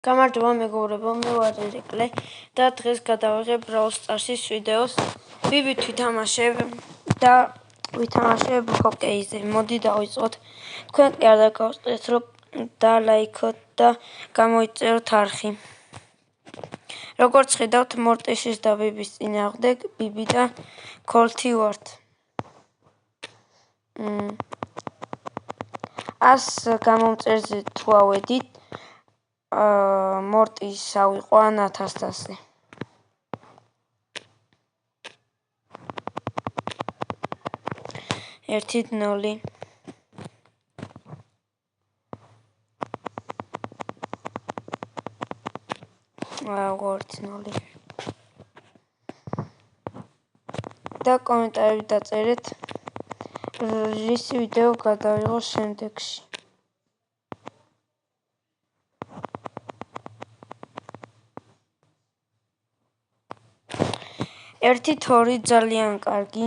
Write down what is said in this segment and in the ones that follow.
გამარჯობა მეგობრებო, მე ვარ ირიკლი და დღეს გადავიღებ Brawl Stars-ის ვიდეოს. ვიბით ვითამაშებ და ვითამაშებ ჰოკეიზე. მოდი დავიწყოთ. თქვენ კი არ დაგავიწყდეთ, რომ დალაიქოთ და გამოიწეროთ არხი. როგორც ხედავთ, მორტიშის და ბიბის წინააღმდეგ ბიბი და ქოლთი ვართ. ას გამომწერზე თუ ავედით, მორტის ავიყო 1000-ზე. ერთით 0. როგორც 0. და კომენტარები დაწერეთ, რისი ვიდეო გადავიღო შემდეგში. ერთით 2 ძალიან კარგი.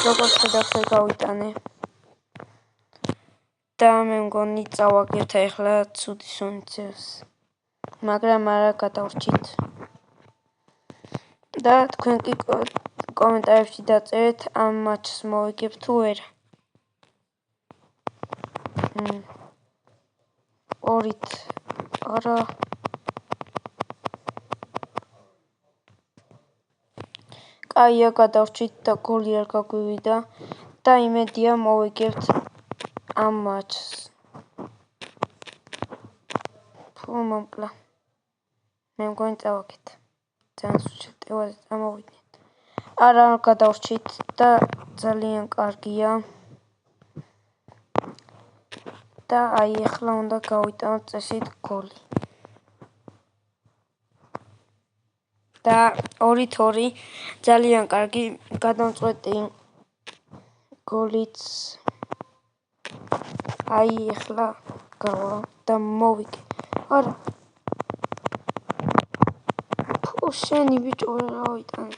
როგორც ხედავთ, გავიტანე. და მე მგონი წავაგებთ ახლა ცუდი სუნიცებს. მაგრამ არა გადავრჩით. და თქვენ კი კომენტარებში დაწერეთ, ამ მატჩს მოვიგებ თუ არა. 2-ით არა. კაია, გადავრჩით და გოლი არ გაგვივიდა და იმედია მოვიგებთ ამ მატჩს. ფუ მომკლა. მე მგონი წავაგეთ. ძალიან სულ შეტევაზე წამოვიდნენ. არა გადავრჩით და ძალიან კარგია. და აი ახლა უნდა გავიტანოთ წესით გოლი. და 2-2 ძალიან კარგი გადამწყვეტი გოლიც. აი ახლა გავა და მოვიგე. არა. ფუ შენი ბიჭო რა ვიტანე.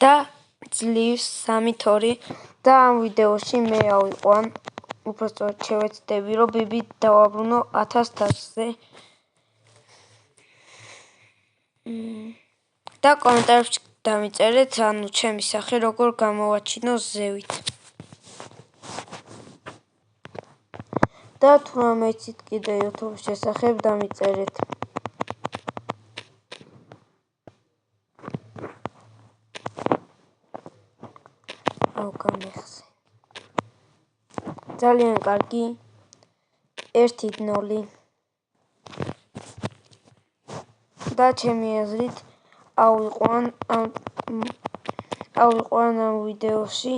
და ძლივს 3-2 და ამ ვიდეოში მე ავიყვან. უბრალოდ შევეცდები, რომ ბიბი დავაბრუნო 1000-ზე. და კომენტარებში დამიწერეთ, ანუ ჩემი სახე როგორ გამოვაჩინო ზევით. და თუ რამე იცით კიდე YouTube-ის შესახებ დამიწერეთ. გამეხსე. ძალიან კარგი. 1-0. და ჩემი აზრით ავიყვან ამ ვიდეოში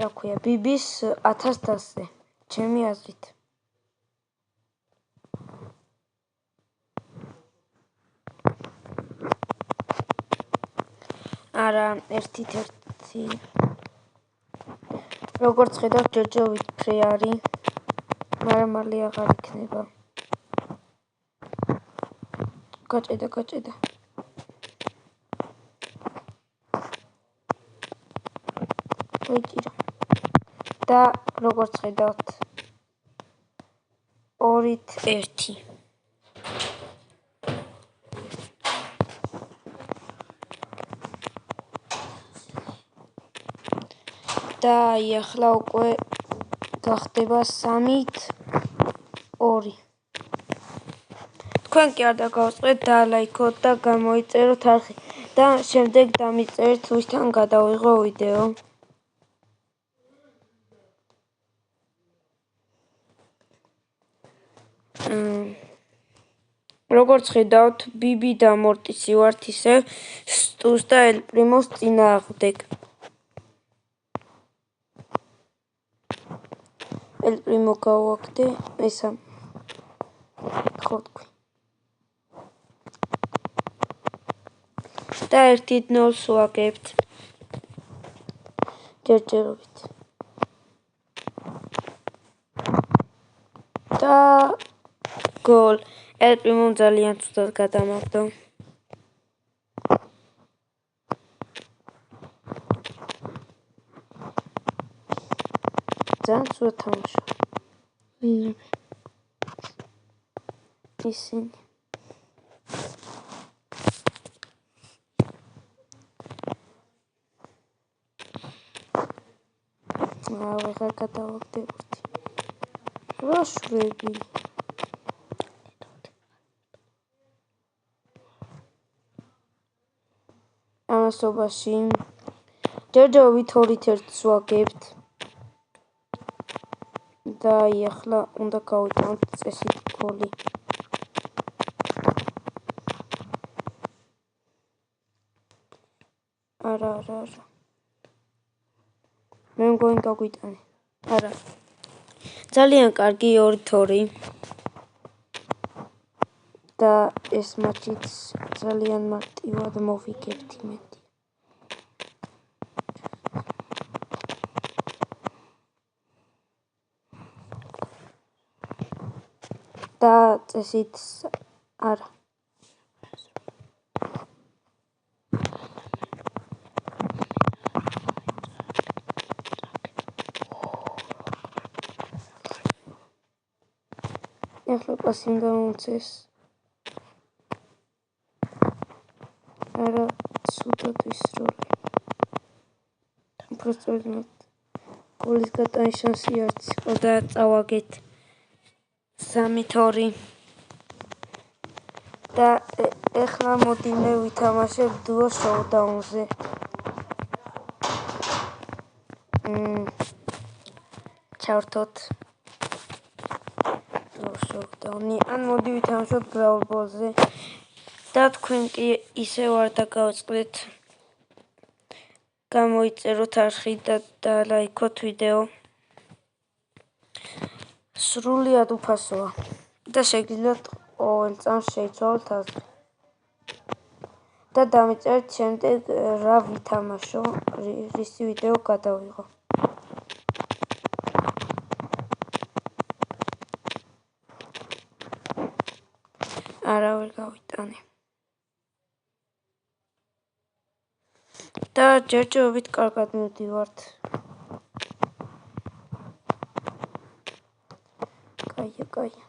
რა ქვია, ბიბის 1000-ზე, ჩემი აზრით. არა, 1-1. როგორც ხედავთ, ჯოჯო ვიფრე არის, მაგრამ მალე აღარ იქნება. გაჭედა. ვიჭირო. და როგორც ხედავთ, 2-1. და ახლა უკვე გახდება 3-2. თქვენ კი არ დაგავიწყდეთ, დალაიქოთ და გამოიწეროთ არხი და შემდეგ დამიწერეთ, ვისთან გადავიღო ვიდეო. როგორც ხედავთ, ბიბი და მორტისი ვართ ისევ სტუს და ელ პრიმოს წინააღმდეგ. ელ პრიმო გავაგდე, ესა ხო თქვი. და 1-0 ვაგებთ. ჯერჯერობით. და გოლ. ელპრიმომ ძალიან ცუდად გადამაგდო. ძალიან ცუდად თამაშობ. ისინი. ვეღარ გადავაგდებოდი. რა შვები? ამასობაში ჯერჯერობით 2-1 ვაგებთ. და ახლა უნდა გავიტანოთ წესით გოლი. არა. მე მგონი გაგვიტანე. არა. ძალიან კარგი 2-2. და ეს მატჩიც ძალიან მარტივად მოვიგებთ იმედი. და წესით არა. ახლა პასი უნდა მომცეს. არა, ცუდად ვისროლე. უბრალოდ გოლის გატანის შანსი არც იყო და წავაგეთ 3-2. და ახლა მოდი მე ვითამაშებ დუო შოუდაუნზე. ჩავრთოთ. შოუდაუნი. ან მოდი ვითამაშოთ Brawl Ball-ზე. და თქვენ კი ისევ არ დაგავწყდეთ. გამოიწეროთ არხი და ლაიქოთ ვიდეო. სრულიად უფასოა. და შეგიძლიათ ყოველ წამს შეიცვალოთ აზრი. და დამიწერეთ შემდეგ რა ვითამაშო, რისი ვიდეო გადავიღო. არა ვერ გავიტანე. და ჯერჯერობით კარგად მივდივართ. კაია.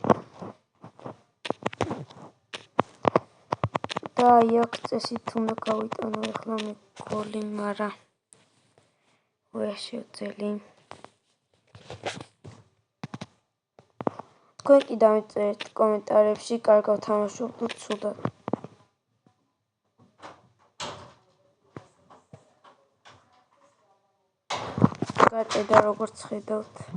და აქ წესით უნდა გავიტანო ახლა მე გოლი, მაგრამ ვერ შევძელი. თქვენ კი დამიწერეთ კომენტარებში კარგად თამაშობ თუ ცუდად. გაჭედა როგორც ხედავთ.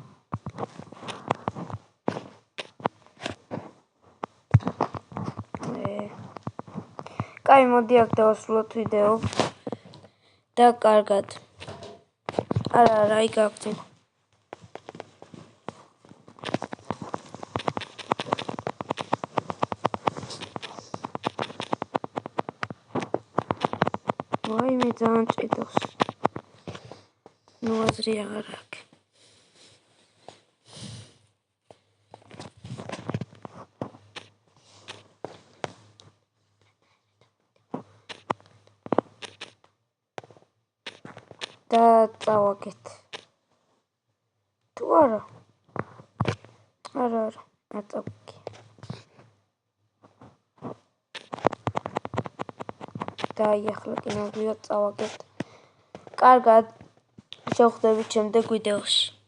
კაი, მოდი აქ დავასრულოთ ვიდეო. და კარგად. არა, იგავთი. ვაიმე, ძალიან ჭედავს. ნუ აზრი აღარ აქვს. და წავაგეთ. თუ არა. არა, აწავგი. და ახლა კი ნამდვილად წავაგეთ. კარგად. შევხვდებით შემდეგ ვიდეოში.